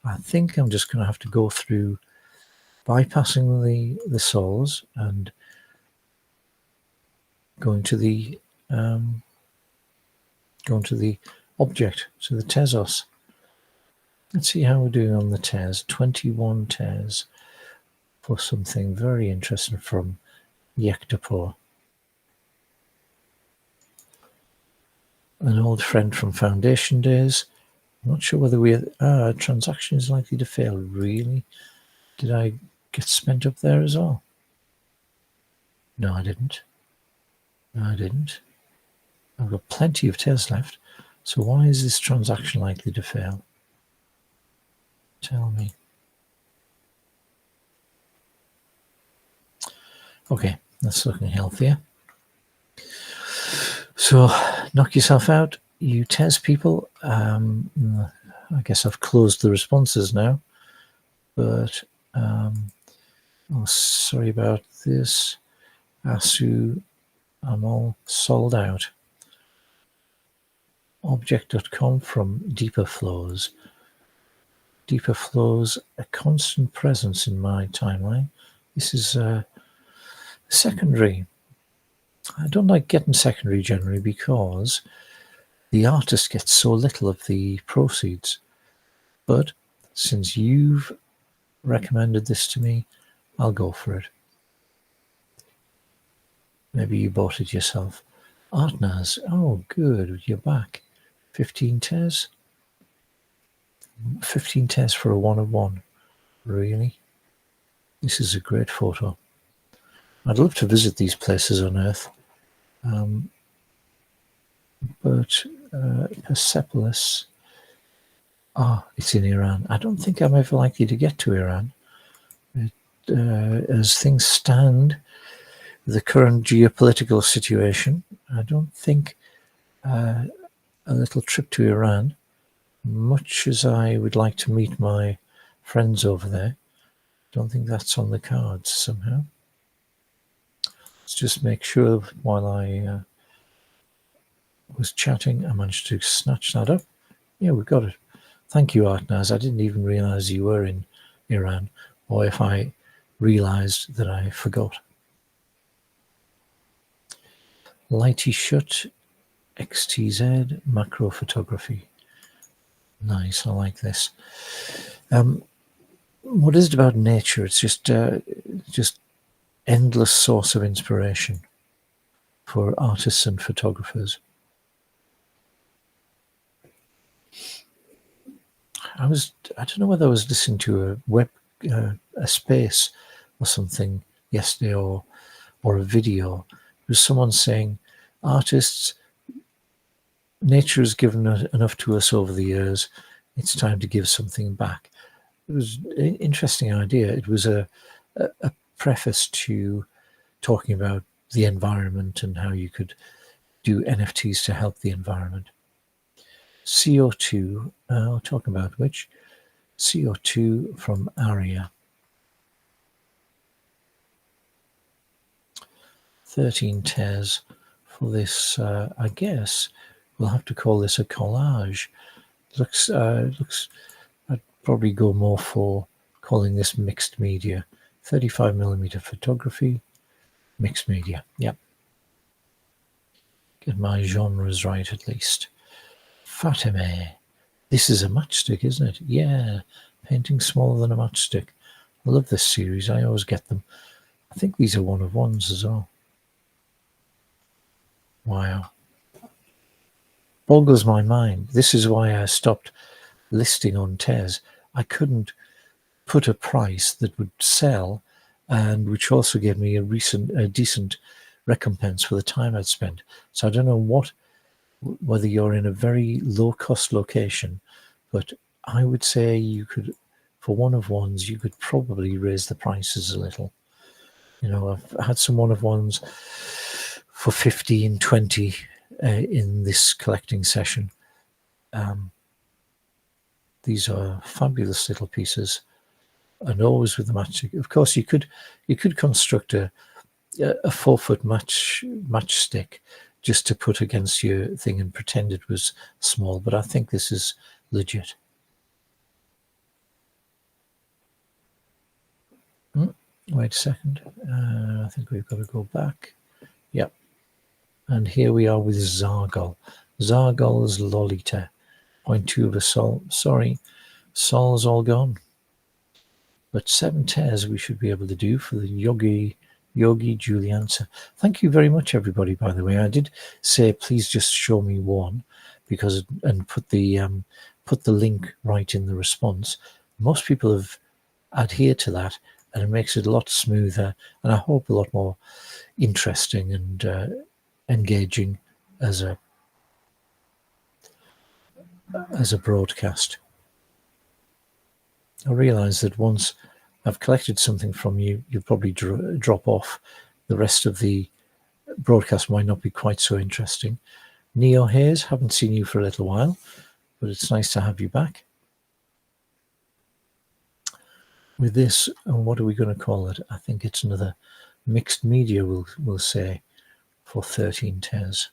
I think I'm just going to have to go through bypassing the souls and going to the object, so the Tezos. Let's see how we're doing on the Tez. 21 Tez for something very interesting from Yektapur. An old friend from Foundation days. I'm not sure whether we transaction is likely to fail. Really? Did I get spent up there as well? No, I didn't. I've got plenty of Tez left. So why is this transaction likely to fail? Tell me. Okay, that's looking healthier. So knock yourself out, you Tez people. I guess I've closed the responses now, but oh, sorry about this. Asu, I'm all sold out. Object.com from Deeper Flows. Deeper Flows, a constant presence in my timeline. This is secondary. I don't like getting secondary generally because the artist gets so little of the proceeds. But since you've recommended this to me, I'll go for it. Maybe you bought it yourself. Artnaz, oh good, you're back. 15 Tez? 15 Tez for a 1 of 1. Really? This is a great photo. I'd love to visit these places on Earth. But Persepolis, it's in Iran. I don't think I'm ever likely to get to Iran. As things stand, the current geopolitical situation, I don't think a little trip to Iran, much as I would like to meet my friends over there, don't think that's on the cards somehow. Let's just make sure while I was chatting, I managed to snatch that up. Yeah, we got it. Thank you, Artnaz. I didn't even realize you were in Iran, or if I realized that I forgot. Lighty Shut, XTZ, macro photography. Nice, I like this. What is it about nature? It's just endless source of inspiration for artists and photographers. I don't know whether I was listening to a space or something yesterday or a video. It was someone saying, artists, nature has given enough to us over the years. It's time to give something back. It was an interesting idea. It was a preface to talking about the environment and how you could do NFTs to help the environment. CO2, I'll talk about which. CO2 from Aria. 13 Tez for this, I guess we'll have to call this a collage. Looks, I'd probably go more for calling this mixed media. 35mm photography, mixed media, yep. Get my genres right at least. Fatime. This is a matchstick, isn't it? Yeah, painting smaller than a matchstick. I love this series. I always get them. I think these are 1 of 1s as well. Wow. Boggles my mind. This is why I stopped listing on Tez. I couldn't put a price that would sell and which also gave me a decent recompense for the time I'd spent. So I don't know whether you're in a very low-cost location, but I would say you could, for one of ones, you could probably raise the prices a little. You know, I've had some one of ones for 15, 20 in this collecting session. These are fabulous little pieces, and always with the matchstick. Of course, you could construct a 4-foot matchstick just to put against your thing and pretend it was small, but I think this is legit. Wait a second. I think we've got to go back. Yep. And here we are with Zargol. Zargol's Lolita. 0.2 of a sol. Sorry, sol's all gone. But 7 tears we should be able to do for the Yogi Julianza. Thank you very much, everybody, by the way. I did say please just show me one, because and put the link right in the response. Most people have adhered to that, and it makes it a lot smoother, and I hope a lot more interesting and engaging as a broadcast. I realise that once I've collected something from you, you'll probably drop off. The rest of the broadcast might not be quite so interesting. Neo Hayes, haven't seen you for a little while, but it's nice to have you back. With this, what are we going to call it? I think it's another mixed media, we'll say, for 13 tears.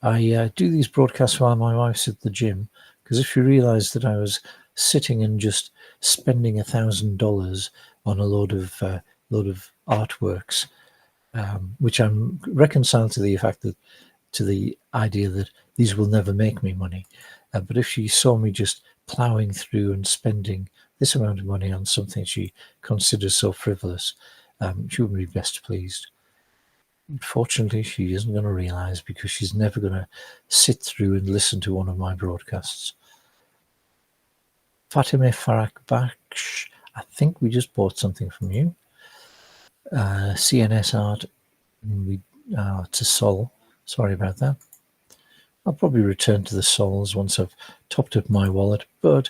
I do these broadcasts while my wife's at the gym, because if you realise that I was sitting and just spending $1,000 on a load of artworks, which I'm reconciled to the idea that these will never make me money. But if she saw me just ploughing through and spending this amount of money on something she considers so frivolous, she wouldn't be best pleased. Unfortunately, she isn't going to realise, because she's never going to sit through and listen to one of my broadcasts. Fatime Farak Baksh, I think we just bought something from you. CNS Art, to Sol. Sorry about that. I'll probably return to the Sols once I've topped up my wallet, but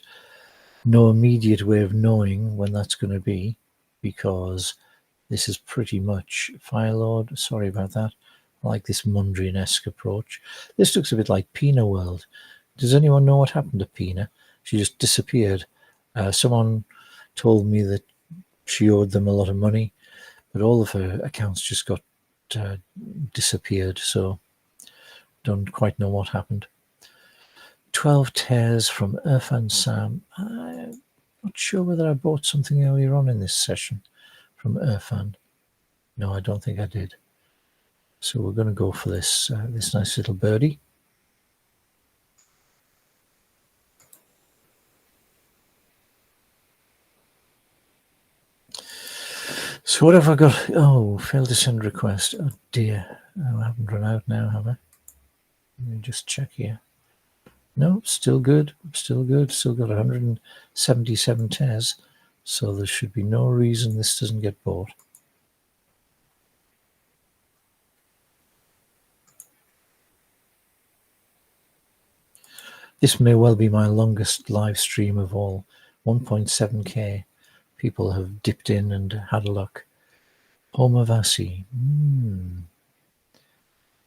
no immediate way of knowing when that's going to be, because this is pretty much Firelord. Sorry about that. I like this Mondrian-esque approach. This looks a bit like Pina World. Does anyone know what happened to Pina? She just disappeared. Someone told me that she owed them a lot of money, but all of her accounts just got disappeared, so don't quite know what happened. 12 tears from Irfan Sam. I'm not sure whether I bought something earlier on in this session from Irfan. No, I don't think I did. So we're going to go for this this nice little birdie. So what have I got? Oh, failed to send request. Oh dear. Oh, I haven't run out now, have I? Let me just check here. No, still good. Still good. Still got 177 tears. So there should be no reason this doesn't get bought. This may well be my longest live stream of all. 1.7k people have dipped in and had a look. Homavasi.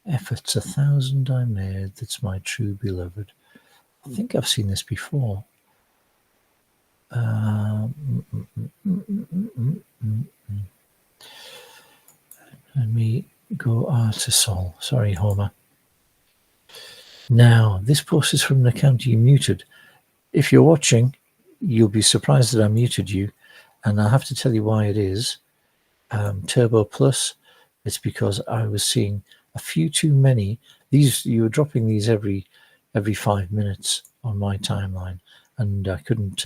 Efforts 1,000 I made, that's my true beloved. I think I've seen this before. Let me go to Sol. Sorry, Homer. Now, this post is from an account you muted. If you're watching, you'll be surprised that I muted you, and I'll have to tell you why it is. Turbo Plus, it's because I was seeing a few too many. You were dropping these every 5 minutes on my timeline, and I couldn't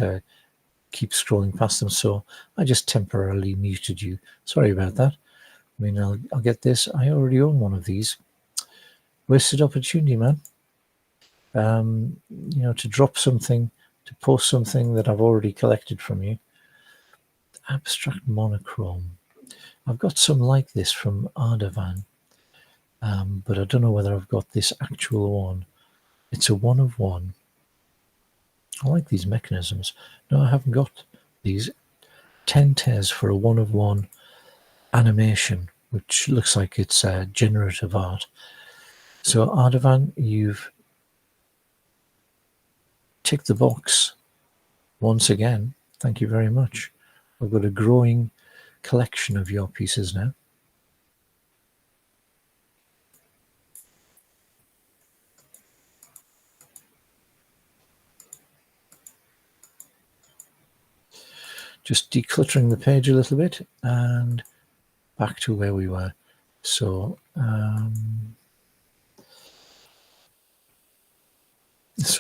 keep scrolling past them, so I just temporarily muted you. Sorry about that. I mean, I'll get this. I already own one of these. Wasted opportunity, man. To drop something to post something that I've already collected from you. Abstract monochrome. I've got some like this from Ardavan, but I don't know whether I've got this actual one. It's a 1 of 1. I like these mechanisms. No, I haven't got these. 10 Tez for a 1 of 1 animation, which looks like it's generative art. So Ardavan, you've ticked the box once again. Thank you very much. I've got a growing collection of your pieces now. Just decluttering the page a little bit and back to where we were. So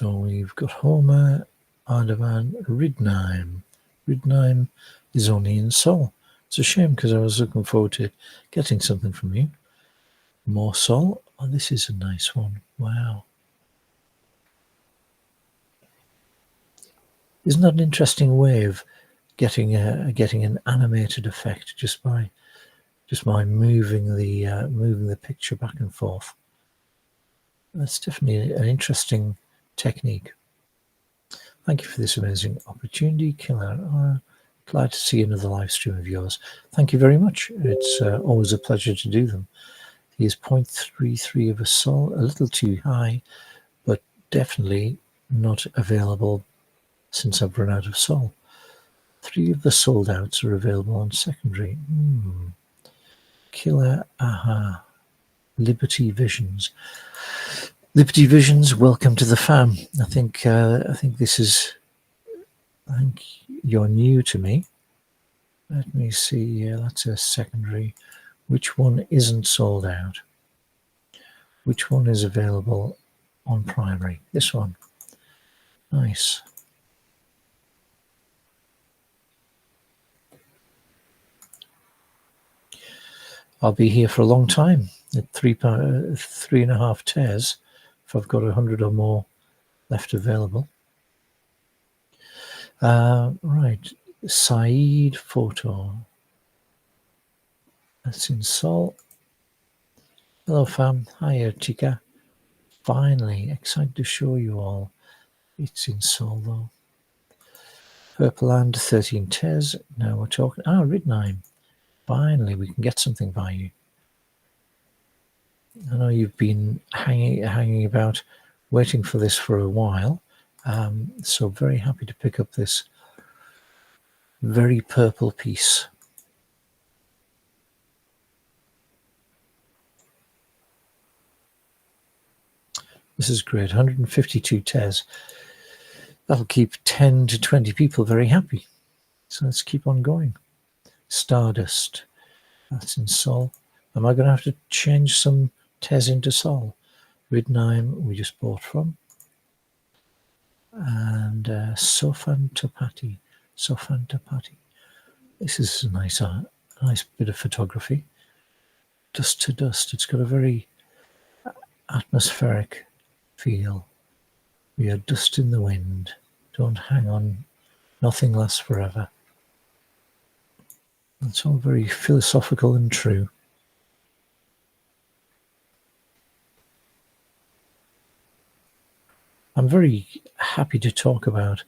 we've got Homer, Ardavan, Ridnheim. Ridnheim is only in Sol. It's a shame because I was looking forward to getting something from you. More Sol. Oh, this is a nice one. Wow. Isn't that an interesting way of getting an animated effect just by moving the picture back and forth? That's definitely an interesting technique. Thank you for this amazing opportunity, Killer. Glad to see another live stream of yours. Thank you very much. It's always a pleasure to do them. He is 0.33 of a sol, a little too high, but definitely not available since I've run out of sol. 3 of the sold outs are available on secondary. Killer Aha. Liberty Visions. Liberty Visions, welcome to the fam. I think this is. I think you're new to me. Let me see. That's a secondary. Which one isn't sold out? Which one is available on primary? This one. Nice. I'll be here for a long time at 3.5 Tez if I've got 100 or more left available. Right, Saeed photo. That's in Sol. Hello fam, hiya chica. Finally, excited to show you all. It's in Sol though. Purple Land, 13 Tez. Now we're talking. Ridnheim. Finally, we can get something by you. I know you've been hanging about, waiting for this for a while. So very happy to pick up this very purple piece. This is great. 152 Tez. That'll keep 10 to 20 people very happy. So let's keep on going. Stardust. That's in Sol. Am I going to have to change some Tez into Sol? Ridnheim we just bought from. And Sofan Tapati. This is a nice bit of photography. Dust to dust. It's got a very atmospheric feel. We are dust in the wind. Don't hang on. Nothing lasts forever. It's all very philosophical and true. I'm very happy to talk about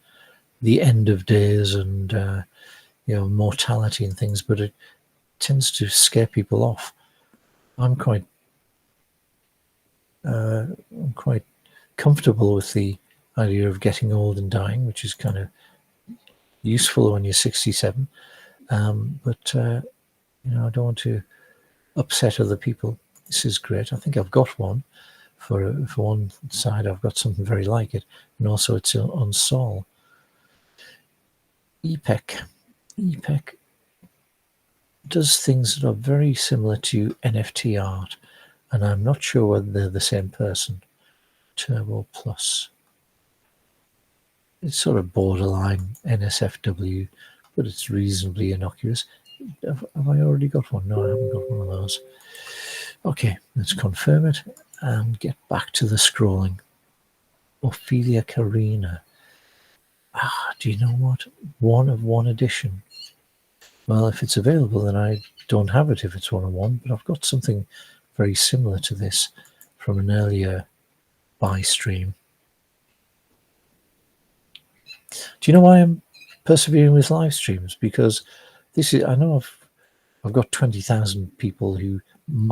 the end of days and mortality and things, but it tends to scare people off. I'm quite comfortable with the idea of getting old and dying, which is kind of useful when you're 67. But I don't want to upset other people. This is great. I think I've got one. For one side, I've got something very like it, and also it's on Sol. EPEC does things that are very similar to NFT art, and I'm not sure whether they're the same person. Turbo Plus. It's sort of borderline NSFW, but it's reasonably innocuous. Have I already got one? No, I haven't got one of those. Okay, let's confirm it and get back to the scrolling. Ophelia Karina. Do you know what? One of one edition. Well, if it's available, then I don't have it if it's one of one, but I've got something very similar to this from an earlier buy stream. Do you know why I'm persevering with live streams? Because this is, I know I've got 20,000 people who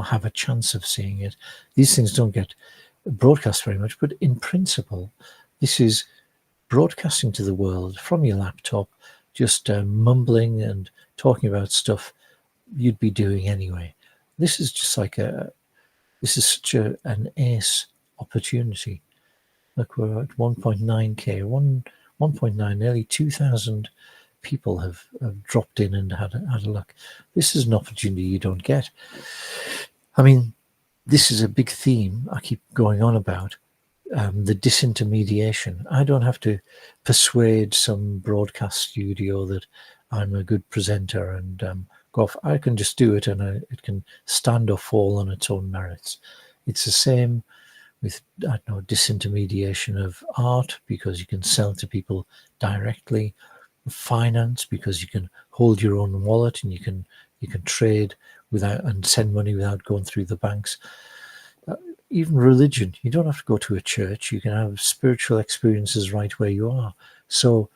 have a chance of seeing it. These things don't get broadcast very much, but in principle, this is broadcasting to the world from your laptop, just mumbling and talking about stuff you'd be doing anyway. This is just like this is such an ace opportunity. Look, we're at 1.9k, 1.9, nearly 2,000 people have dropped in and had a look. This is an opportunity you don't get. I mean, this is a big theme I keep going on about, the disintermediation. I don't have to persuade some broadcast studio that I'm a good presenter and go off. I can just do it, and it can stand or fall on its own merits. It's the same with, I don't know, disintermediation of art, because you can sell to people directly, finance, because you can hold your own wallet and you can trade without and send money without going through the banks. Even religion, you don't have to go to a church. You can have spiritual experiences right where you are. So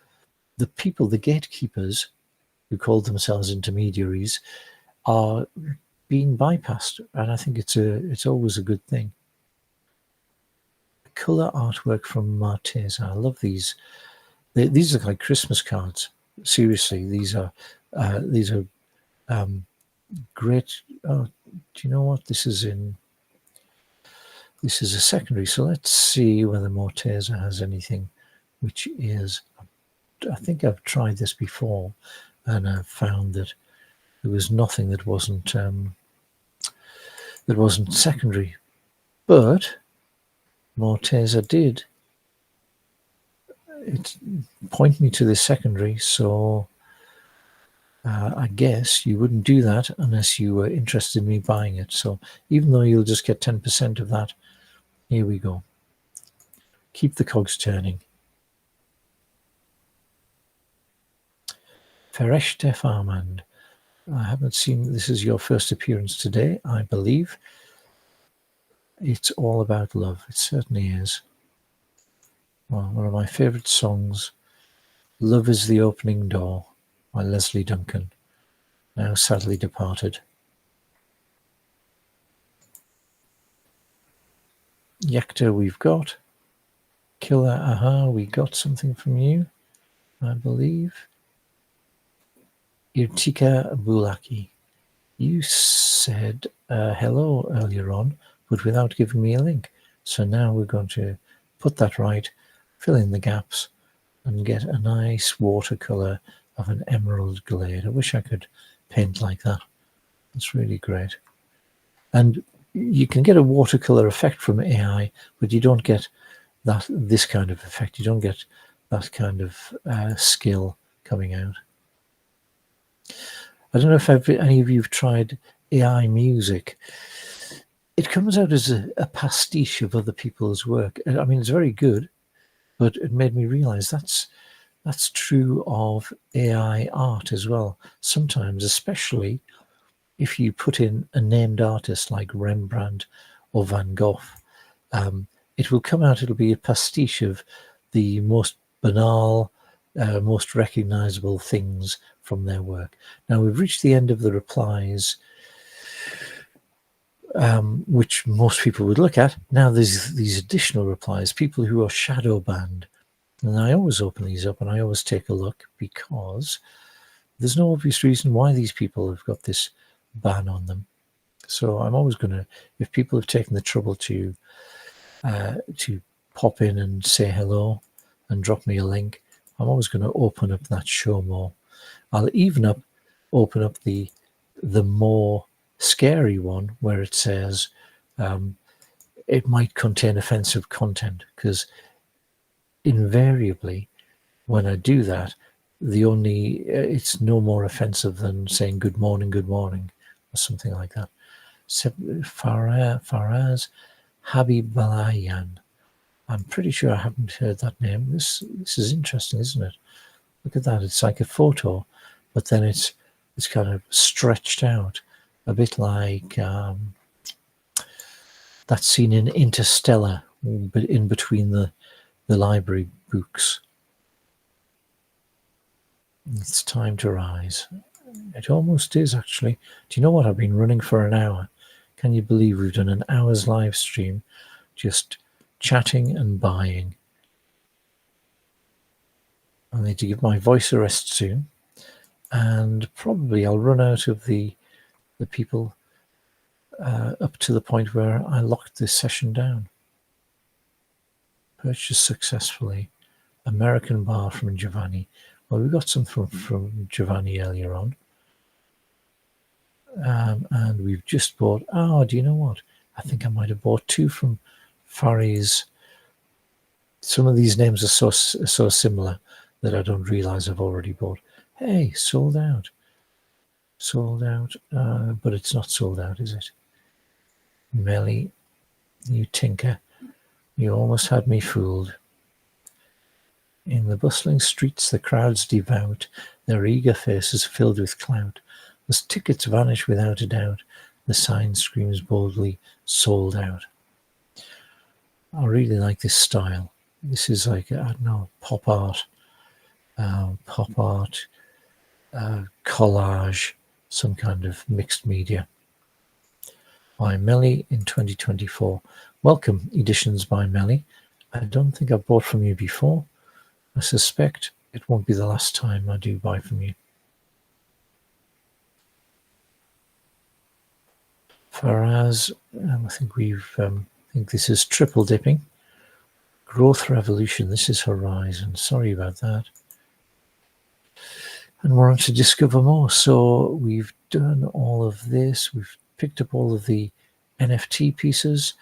the people, the gatekeepers who call themselves intermediaries, are being bypassed, and I think it's always a good thing. Color artwork from Tez. I love these. These look like Christmas cards. Seriously, these are great. Oh, do you know what this is in? This is a secondary. So let's see whether Morteza has anything, which is. I think I've tried this before, and I've found that there was nothing that wasn't secondary. But Morteza did point me to this secondary, so I guess you wouldn't do that unless you were interested in me buying it. So even though you'll just get 10% of that, here we go. Keep the cogs turning. Ferechte Farmand. I haven't seen, this is your first appearance today, I believe. It's all about love. It certainly is. Well, one of my favourite songs, Love is the Opening Door, by Leslie Duncan, now sadly departed. Yekta we've got. Killer Aha, we got something from you, I believe. Irtika Bulaki, you said hello earlier on, but without giving me a link. So now we're going to put that right, fill in the gaps, and get a nice watercolour of an emerald glade. I wish I could paint like that. It's really great. And you can get a watercolour effect from AI, but you don't get this kind of effect. You don't get that kind of skill coming out. I don't know if any of you have tried AI music. It comes out as a pastiche of other people's work. I mean, it's very good, but it made me realise that's true of AI art as well. Sometimes, especially if you put in a named artist like Rembrandt or Van Gogh, it will come out, it'll be a pastiche of the most banal, most recognisable things from their work. Now we've reached the end of the replies, which most people would look at. Now there's these additional replies, people who are shadow banned. And I always open these up and I always take a look, because there's no obvious reason why these people have got this ban on them. So I'm always going to, if people have taken the trouble to pop in and say hello and drop me a link, I'm always going to open up that show more. I'll even open up the more scary one where it says it might contain offensive content, because invariably when I do that, it's no more offensive than saying good morning or something like that. Faraz Habibalayan, I'm pretty sure I haven't heard that name. This is interesting, isn't it? Look at that. It's like a photo, but then it's kind of stretched out, a bit like that scene in Interstellar, but in between the library books. It's time to rise. It almost is, actually. Do you know what? I've been running for an hour. Can you believe we've done an hour's live stream just chatting and buying? I need to give my voice a rest soon, and probably I'll run out of the people up to the point where I locked this session down. Purchased successfully. American bar from Giovanni. Well, we got some from Giovanni earlier on. And we've just bought, do you know what? I think I might have bought 2 from Faris. Some of these names are so similar that I don't realize I've already bought. Hey, sold out. Sold out, but it's not sold out, is it? Melly, you tinker. You almost had me fooled. In the bustling streets, the crowds devout, their eager faces filled with clout. As tickets vanish without a doubt, the sign screams boldly, sold out. I really like this style. This is like, I don't know, pop art, collage, some kind of mixed media. By Melly in 2024. Welcome, Editions by Melly. I don't think I've bought from you before. I suspect it won't be the last time I do buy from you. Faraz, I think I think this is triple dipping. Growth Revolution, this is Horizon. Sorry about that. And we're on to discover more. So we've done all of this. We've picked up all of the NFT pieces.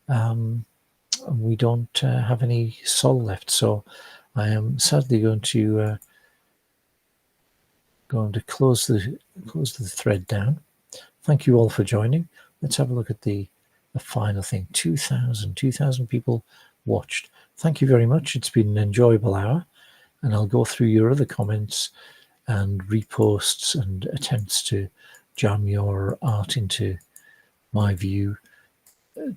We don't have any Sol left, so I am sadly going to close the thread down. Thank you all for joining. Let's have a look at the final thing. 2,000 people watched. Thank you very much. It's been an enjoyable hour, and I'll go through your other comments and reposts and attempts to jam your art into my view.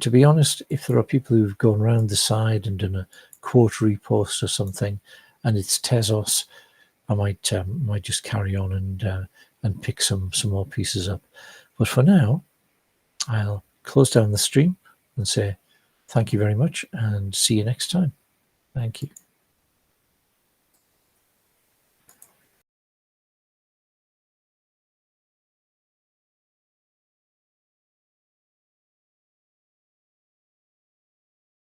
To be honest, if there are people who've gone around the side and done a quote repost or something, and it's Tezos, I might just carry on and pick some more pieces up. But for now, I'll close down the stream and say thank you very much and see you next time. Thank you.